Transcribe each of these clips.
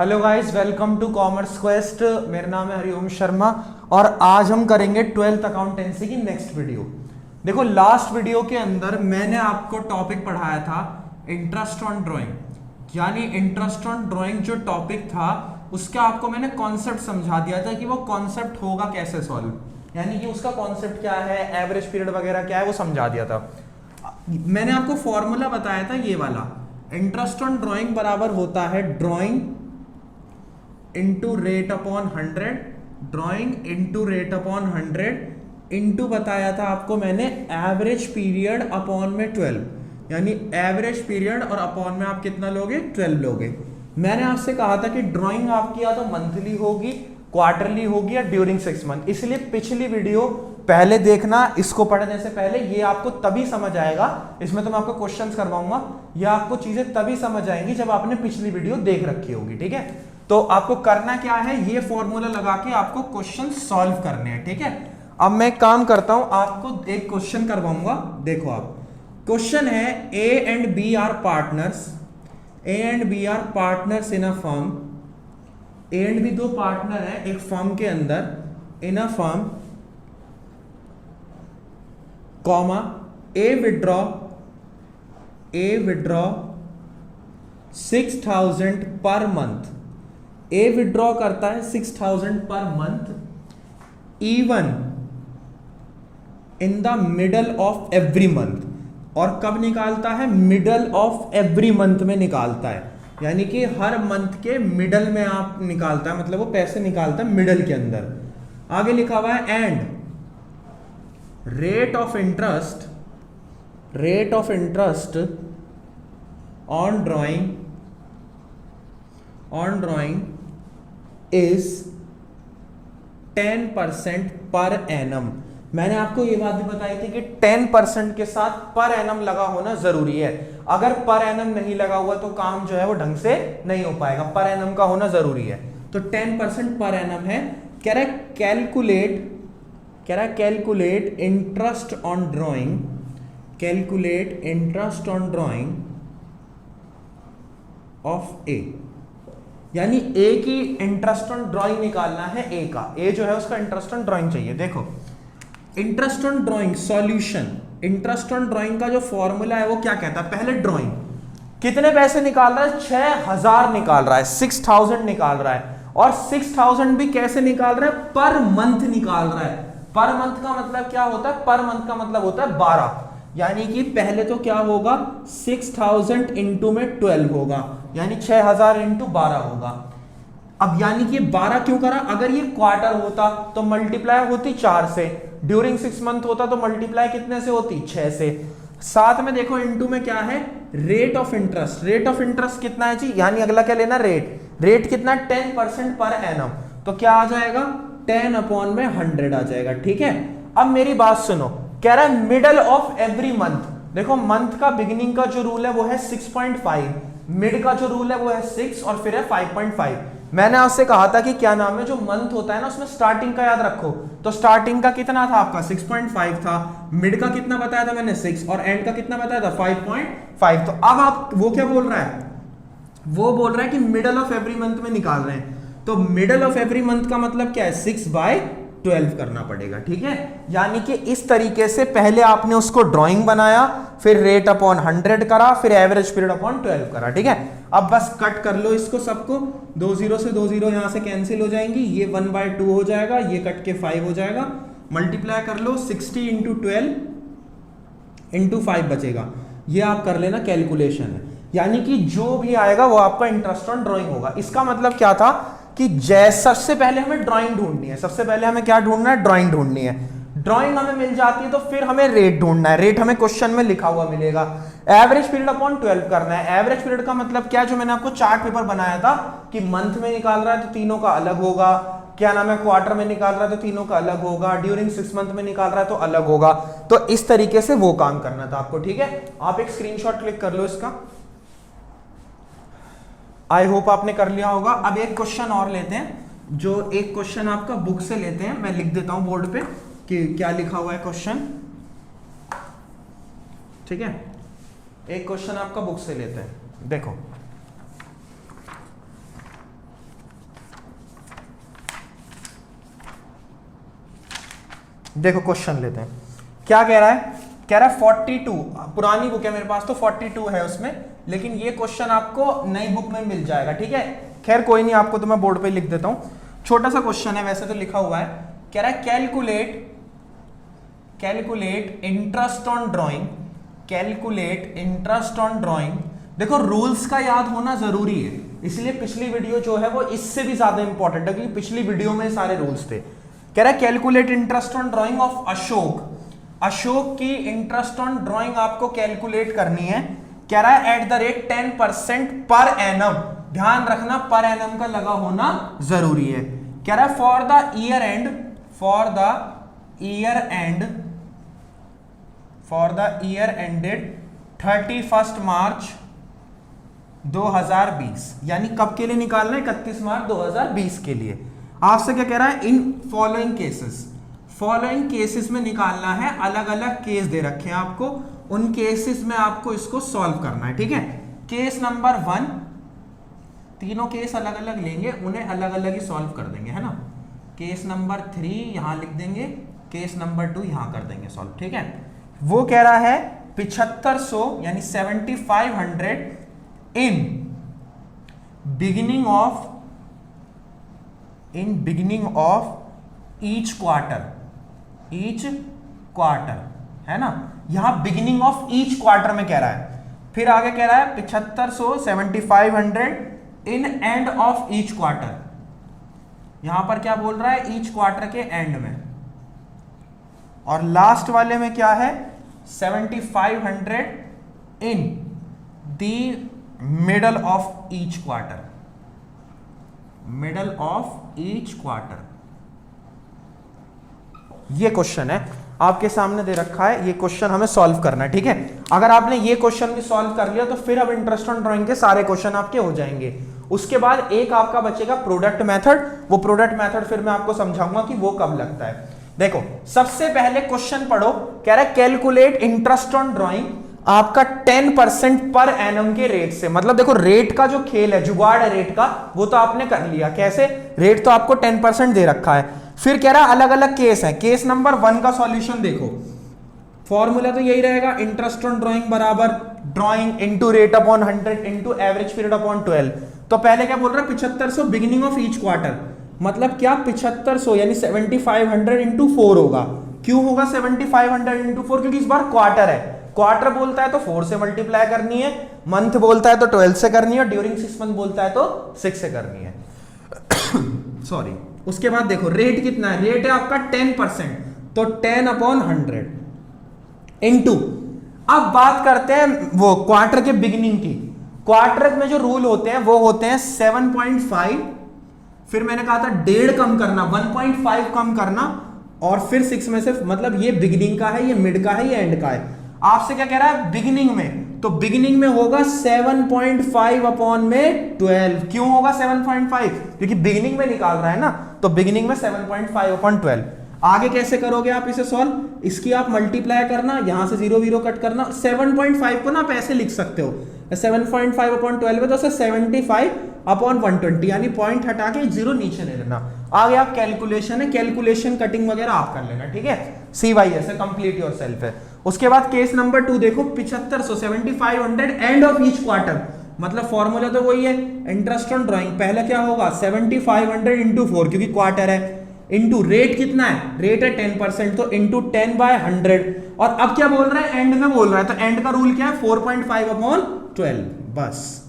Hello guys, welcome to commerce quest. मेरा नाम है हरिओम शर्मा और आज हम करेंगे 12th अकाउंटेंसी की नेक्स्ट वीडियो। देखो, लास्ट वीडियो के अंदर मैंने आपको टॉपिक पढ़ाया था इंटरेस्ट ऑन ड्राइंग, यानी इंटरेस्ट ऑन ड्राइंग जो टॉपिक था उसका आपको मैंने कॉन्सेप्ट समझा दिया था कि वो कॉन्सेप्ट होगा कैसे सॉल्व, यानी कि उसका कॉन्सेप्ट क्या है, एवरेज पीरियड वगैरह क्या है, वो समझा दिया था। मैंने आपको फॉर्मूला बताया था ये वाला, इंटरेस्ट ऑन ड्राइंग बराबर होता है drawing into rate upon 100, drawing into rate upon 100 into बताया था आपको मैंने एवरेज पीरियड अपॉन में 12, यानी एवरेज पीरियड और अपॉन में आप कितना लोगे, 12 लोगे। मैंने आपसे कहा था कि ड्राइंग आपकी या तो मंथली होगी, क्वार्टरली होगी या ड्यूरिंग 6 मंथ, इसलिए पिछली वीडियो पहले देखना, इसको पढ़ने से पहले। ये आपको तभी समझ आएगा, इसमें तो मैं आपको क्वेश्चंस करवाऊंगा, ये आपको चीजें तभी समझ आएंगी जब आपने पिछली वीडियो देख रखी होगी। ठीक है, तो आपको करना क्या है, ये फॉर्मूला लगा के आपको क्वेश्चन सॉल्व करने हैं। ठीक है, अब मैं एक काम करता हूं, आपको एक क्वेश्चन करवाऊंगा। देखो, आप क्वेश्चन है A and B are partners, A and B are partners in a firm, A and B दो पार्टनर हैं एक फर्म के अंदर, in a firm, comma A withdraw 6000 per month, A withdraw करता है 6000 per month even in the middle of every month, और कब निकालता है, मिडल ऑफ एवरी मंथ में निकालता है, यानी कि हर मंथ के मिडल में आप निकालता है, मतलब वो पैसे निकालता है मिडल के अंदर। आगे लिखा हुआ है and rate of interest on drawing is 10% per annum. मैंने आपको ये बात भी बताई थी कि 10% के साथ पर एनम लगा होना जरूरी है। अगर पर एनम नहीं लगा हुआ तो काम जो है वो ढंग से नहीं हो पाएगा, पर एनम का होना जरूरी है। तो 10% पर एनम है। कह रहा है calculate interest on drawing of A, यानी ए की इंटरेस्ट ऑन ड्राइंग निकालना है, ए का, ए जो है उसका इंटरेस्ट ऑन ड्राइंग चाहिए। देखो, interest on drawing solution, interest on drawing का जो फॉर्मूला है वो क्या कहता है, पहले ड्राइंग कितने पैसे निकाल रहा है, 6000 निकाल रहा है, 6000 निकाल रहा है, और 6000 भी कैसे निकाल रहा है, पर मंथ निकाल रहा है। पर मंथ का मतलब क्या होता है, पर मंथ का मतलब होता है 12, यानी कि पहले तो क्या होगा, 6000 इंटू में 12 होगा, यानी 6000 इंटू 12 होगा। अब यानी कि 12 क्यों करा, अगर ये क्वार्टर होता तो मल्टीप्लाई होती 4 से, ड्यूरिंग 6 मंथ होता तो मल्टीप्लाई कितने से होती, 6 से। साथ में देखो इंटू में क्या है, रेट ऑफ इंटरेस्ट कितना है जी, यानी अगला क्या लेना, रेट कितना, 10% पर एनम, तो क्या आ जाएगा, 10 अपॉन में 100 आ जाएगा। ठीक है, अब मेरी बात सुनो, कह रहा है मिडल ऑफ एवरी मंथ। देखो, मंथ का बिगिनिंग का जो रूल है वो है 6.5, मिड का जो रूल है वो है 6 और फिर है 5.5। मैंने आपसे कहा था कि क्या नाम है, जो मंथ होता है ना उसमें स्टार्टिंग का याद रखो, तो स्टार्टिंग का कितना था आपका, 6.5 था, मिड का कितना बताया था मैंने, 6, और एंड का कितना बताया था, 5.5। तो अब आप वो क्या बोल रहा है, वो बोल रहा है कि मिडल ऑफ एवरी मंथ में निकाल रहे हैं, तो मिडल ऑफ एवरी मंथ का मतलब क्या है, 6/12 करना पड़ेगा। ठीक है, यानी कि इस तरीके से पहले आपने उसको ड्राइंग बनाया, फिर रेट अपॉन 100 करा, फिर एवरेज पीरियड अपॉन 12 करा। ठीक है, अब बस कट कर लो इसको सबको, 2 0 से 2 0 यहां से कैंसिल हो जाएंगी, ये 1/2 हो जाएगा, ये कट के 5 हो जाएगा, मल्टीप्लाई कर लो, 60 इंटू 12 इंटू 5 बचेगा, ये आप कर लेना, कैलकुलेशन है, यानी कि जो भी आएगा वो आपका इंटरेस्ट ऑन ड्राइंग होगा। इसका मतलब क्या था कि सबसे पहले हमें ड्राइंग ढूंढनी है, सबसे पहले हमें क्या ढूंढना है, ड्राइंग ढूंढनी है। ड्राइंग हमें मिल जाती है तो फिर हमें रेट ढूंढना है, रेट हमें क्वेश्चन में लिखा हुआ मिलेगा। एवरेज पीरियड अपॉन 12 करना है। एवरेज पीरियड का मतलब क्या, जो मैंने आपको चार्ट पेपर बनाया था कि मंथ में निकाल रहा है तो तीनों का अलग होगा, क्या नाम है, क्वार्टर में निकाल रहा है तो तीनों का अलग होगा, ड्यूरिंग 6 मंथ में निकाल रहा है तो अलग होगा। तो इस तरीके से वो काम करना था आपको। ठीक है, आप एक स्क्रीनशॉट क्लिक कर लो इसका, आई होप आपने कर लिया होगा। अब एक क्वेश्चन और लेते हैं, जो एक क्वेश्चन आपका बुक से लेते हैं, मैं लिख देता हूं बोर्ड पे कि क्या लिखा हुआ है क्वेश्चन। ठीक है, एक क्वेश्चन आपका बुक से लेते हैं, देखो देखो क्वेश्चन लेते हैं, क्या कह रहा है, कह रहा है 42, पुरानी बुक है मेरे पास तो 42 है उसमें, लेकिन ये क्वेश्चन आपको नई बुक में मिल जाएगा, ठीक है। खैर कोई नहीं, आपको तो मैं बोर्ड पे लिख देता हूं, छोटा सा क्वेश्चन है, वैसे तो लिखा हुआ है। कह रहा है calculate interest on drawing, calculate interest on drawing. देखो रूल्स का याद होना जरूरी है, इसलिए पिछली वीडियो जो है वो इससे भी ज्यादा इंपॉर्टेंट है, क्योंकि पिछली वीडियो में सारे रूल्स थे। कह रहा है calculate interest on drawing of Ashok, Ashok की इंटरेस्ट ऑन ड्राइंग आपको कैलकुलेट करनी है। कह रहा है at the rate 10% per annum, ध्यान रखना पर एनम का लगा होना जरूरी है। कह रहा है फॉर द ईयर एंडेड 31 मार्च 2020, यानी कब के लिए निकालना है, 31 मार्च 2020 के लिए। आपसे क्या कह रहा है, इन फॉलोइंग केसेस में निकालना है, अलग अलग केस दे रखे हैं आपको, उन केसेस में आपको इसको सॉल्व करना है, ठीक है। केस नंबर 1, तीनों केस अलग अलग लेंगे, उन्हें अलग अलग ही सॉल्व कर देंगे, है ना। केस नंबर 3 यहां लिख देंगे, केस नंबर 2 यहां कर देंगे सॉल्व, ठीक है। वो कह रहा है 7500 यानी 7500 in beginning of each quarter, है ना। यहां बिगिनिंग ऑफ ईच क्वार्टर में कह रहा है, फिर आगे कह रहा है 7500 7500 in end of each quarter, यहां पर क्या बोल रहा है, ईच क्वार्टर के एंड में, और लास्ट वाले में क्या है 7500 इन the middle of each quarter, ये क्वेश्चन है आपके सामने दे रखा है, ये क्वेश्चन हमें सॉल्व करना है, ठीक है। अगर आपने ये क्वेश्चन भी सॉल्व कर लिया तो फिर अब इंटरेस्ट ऑन ड्राइंग के सारे क्वेश्चन आपके हो जाएंगे। उसके बाद एक आपका बचेगा प्रोडक्ट मेथड, वो प्रोडक्ट मेथड फिर मैं आपको समझाऊंगा कि वो कब लगता है। देखो सबसे पहले क्वेश्चन पढ़ो, कह रहा है कैलकुलेट इंटरेस्ट ऑन ड्राइंग आपका 10% पर एनम के रेट से, मतलब देखो रेट का जो खेल है, जुगाड़ है रेट का, वो तो आपने कर लिया, कैसे, रेट तो आपको 10% दे रखा है। फिर कह रहा है अलग अलग केस है, केस नंबर 1 का सॉल्यूशन देखो, फॉर्मूला तो यही रहेगा, इंटरेस्ट ऑन ड्राइंग बराबर drawing into rate upon 100 into average period upon 12। तो पहले क्या बोल रहा है 7500 बिगिनिंग ऑफ ईच क्वार्टर, मतलब क्या 7500 यानी 7500 इंटू 4 होगा। क्यों होगा 7500 इंटू 4, क्योंकि इस बार क्वार्टर है, क्वार्टर बोलता है तो 4 से मल्टीप्लाई करनी है, मंथ बोलता है तो 12 से करनी है, ड्यूरिंग 6 मंथ बोलता है तो 6 से करनी है सॉरी। उसके बाद देखो रेट कितना है, रेट है आपका 10%, तो 10 अपॉन 100 इंटू, अब बात करते हैं वो क्वार्टर के बिगिनिंग की। क्वार्टर में जो रूल होते हैं वो होते हैं 7.5, फिर मैंने कहा था 1.5 कम करना, 1.5 कम करना, और फिर 6 में से, मतलब ये बिगिनिंग का है, ये मिड का है, ये एंड का है। आपसे क्या कह रहा है बिगिनिंग में, तो बिगिनिंग में होगा 7.5 अपॉन में 12। क्यों होगा 7.5, क्योंकि बिगिनिंग में निकाल रहा है ना, तो बिगिनिंग में 7.5 अपॉन 12। आगे कैसे करोगे आप इसे सॉल्व, इसकी आप मल्टीप्लाई करना, यहां से 0 0 कट करना, 7.5 को ना आप ऐसे लिख सकते हो, 7.5 अपॉन 12 है तो 75 अपॉन 120, यानी पॉइंट हटा के 0 नीचे ले लेना। आगे आप कैलकुलेशन है, कैलकुलेशन कटिंग वगैरह आप कर लेना, ठीक है। CYS है, कंप्लीट योरसेल्फ है। उसके बाद केस नंबर 2 देखो, 7500 7500 एंड ऑफ ईच क्वार्टर, मतलब फॉर्मूला तो वही है, इंटरेस्ट ऑन ड्राइंग पहले क्या होगा 7500 इंटू 4, क्योंकि क्वार्टर है, इंटू रेट कितना है, रेट है 10%, तो इंटू 10/100, और अब क्या बोल रहा है एंड में बोल रहा है, तो एंड का रूल क्या है 4.5 अपॉन 12, बस।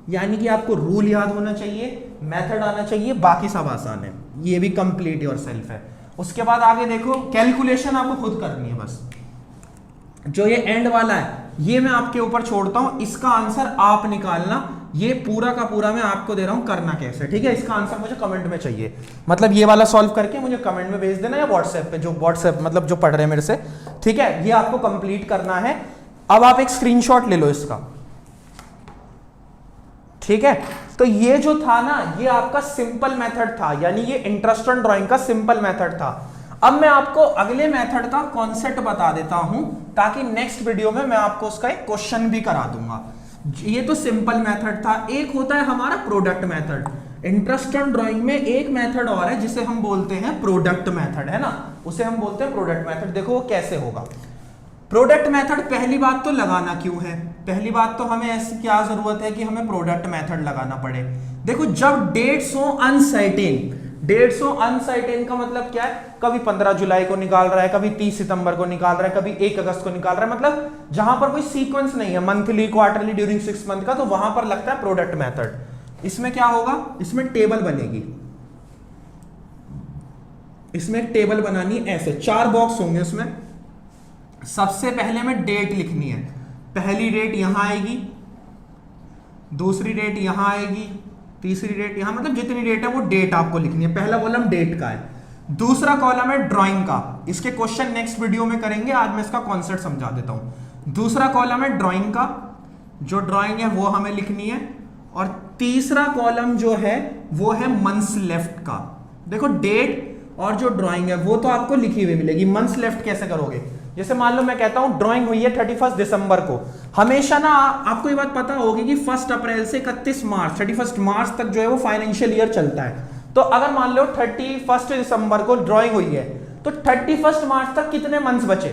यानी कि आपको रूल याद होना चाहिए, मेथड आना चाहिए, बाकी सब आसान है, ये भी कंप्लीट योरसेल्फ है। उसके बाद आगे देखो, कैलकुलेशन आपको खुद करनी है बस, जो ये एंड वाला है ये मैं आपके ऊपर छोड़ता हूं, इसका आंसर आप निकालना, ये पूरा का पूरा मैं आपको दे रहा हूं करना कैसे, ठीक है। इसका आंसर मुझे कमेंट में चाहिए, मतलब ये वाला सॉल्व करके मुझे कमेंट में भेज देना, या व्हाट्सएप पे, जो व्हाट्सएप मतलब जो पढ़ रहे हैं मेरे से, ठीक है, ये आपको कंप्लीट करना है। अब आप एक स्क्रीनशॉट ले लो इसका, ठीक है। तो ये जो था ना, ये आपका सिंपल मेथड था, यानी ये इंटरेस्ट ऑन ड्राइंग का सिंपल मेथड था। अब मैं आपको अगले मेथड का कॉन्सेप्ट बता देता हूं, ताकि नेक्स्ट वीडियो में मैं आपको उसका एक क्वेश्चन भी करा दूंगा। ये तो सिंपल मेथड था, एक होता है हमारा product method. Interest on drawing में एक मेथड और है जिसे हम बोलते हैं प्रोडक्ट मेथड, है ना, उसे हम बोलते हैं प्रोडक्ट मेथड। देखो वो कैसे होगा। प्रोडक्ट मेथड, पहली बात तो लगाना क्यों है, पहली बात तो हमें ऐसी क्या जरूरत है कि हमें प्रोडक्ट मेथड लगाना पड़े। देखो जब डेट्स हो अनसर्टेन, डेट्स हो अनसर्टेन का मतलब क्या है, कभी 15 जुलाई को निकाल रहा है, कभी 30 सितंबर को निकाल रहा है, कभी 1 अगस्त को निकाल रहा है, मतलब जहां पर कोई सीक्वेंस नहीं है मंथली, क्वार्टरली, ड्यूरिंग 6 मंथ का, तो वहां पर लगता है प्रोडक्ट मेथड। इसमें क्या होगा, इसमें टेबल बनेगी, इसमें एक टेबल बनानी है, ऐसे 4 बॉक्स होंगे उसमें। सबसे पहले में डेट लिखनी है, पहली डेट यहां आएगी, दूसरी डेट यहां आएगी, तीसरी डेट यहां, मतलब जितनी डेट है वो डेट आपको लिखनी है। पहला कॉलम डेट का है, दूसरा कॉलम है ड्राइंग का, इसके क्वेश्चन नेक्स्ट वीडियो में करेंगे, आज मैं इसका कॉन्सेप्ट समझा देता हूं। दूसरा कॉलम है ड्राइंग का, जो ड्राइंग है वो हमें लिखनी है, और तीसरा कॉलम जो है वो है मंथ्स लेफ्ट का। देखो डेट और जो ड्राइंग है वो तो आपको लिखी हुई मिलेगी, मंथ्स लेफ्ट कैसे करोगे, जैसे मान लो मैं कहता हूं ड्राइंग हुई है 31 दिसंबर को, हमेशा ना आपको ये बात पता होगी कि 1 अप्रैल से 31 मार्च 31 मार्च तक जो है वो फाइनेंशियल ईयर चलता है। तो अगर मान लो 31 दिसंबर को ड्राइंग हुई है तो 31 मार्च तक कितने मंथ्स बचे,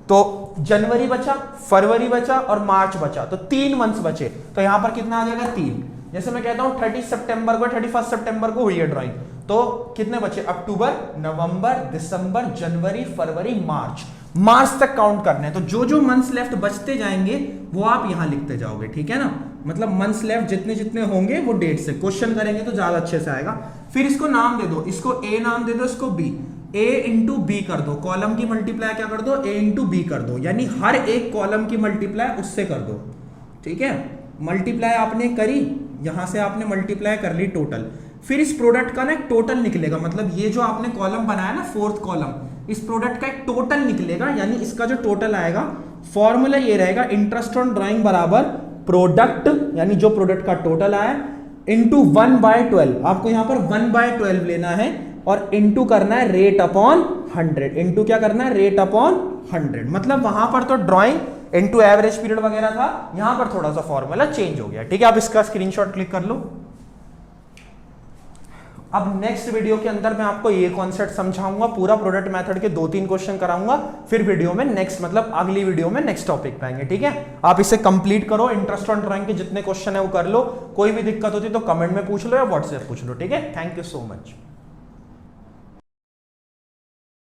तो जनवरी बचा, फरवरी बचा और मार्च बचा, तो 3 मंथ्स बचे। तो यहां पर कितना आ जाएगा 3। जैसे मैं कहता हूं 31 सितंबर को हुई है ड्राइंग, तो कितने बचे, अक्टूबर, नवंबर, दिसंबर, जनवरी, फरवरी, मार्च तक काउंट करने हैं। तो जो जो मंथ्स लेफ्ट बचते जाएंगे वो आप यहां लिखते जाओगे, ठीक है ना, मतलब मंथ्स लेफ्ट जितने जितने होंगे वो डेट से क्वेश्चन करेंगे तो ज्यादा अच्छे से आएगा। फिर इसको नाम दे दो, इसको ए नाम दे दो, इसको बी, ए इंटू बी कर दो, कॉलम की मल्टीप्लाई क्या कर दो, ए इंटू बी कर दो, यानी हर एक कॉलम की मल्टीप्लाई उससे कर दो, ठीक है। मल्टीप्लाई आपने करी, यहां से आपने मल्टीप्लाई कर ली टोटल, फिर इस प्रोडक्ट का ना एक टोटल निकलेगा, मतलब ये जो आपने कॉलम बनाया ना 4th कॉलम, इस प्रोडक्ट का एक टोटल निकलेगा, यानी इसका जो टोटल आएगा, फॉर्मूला ये रहेगा, इंटरेस्ट ऑन ड्राइंग बराबर प्रोडक्ट, यानी जो प्रोडक्ट का टोटल आया, इंटू 1/12, आपको यहां पर 1/12 लेना है, और इंटू करना है रेट अपॉन 100, इंटू क्या करना है, रेट अपॉन 100, मतलब वहां पर तो ड्राइंग इंटू एवरेज पीरियड वगैरह था, यहां पर थोड़ा सा फॉर्मूला चेंज हो गया, ठीक है। आप इसका स्क्रीनशॉट क्लिक कर लो। अब नेक्स्ट वीडियो के अंदर मैं आपको ये कॉन्सेप्ट समझाऊंगा, पूरा प्रोडक्ट मेथड के 2-3 क्वेश्चन कराऊंगा, फिर वीडियो में नेक्स्ट, मतलब अगली वीडियो में नेक्स्ट टॉपिक पे आएंगे, ठीक है। आप इसे कंप्लीट करो, इंटरेस्ट ऑन ड्राइंग के जितने क्वेश्चन है वो कर लो, कोई भी दिक्कत होती तो कमेंट में पूछ लो या व्हाट्सएप पूछ लो, ठीक है। Thank you so much.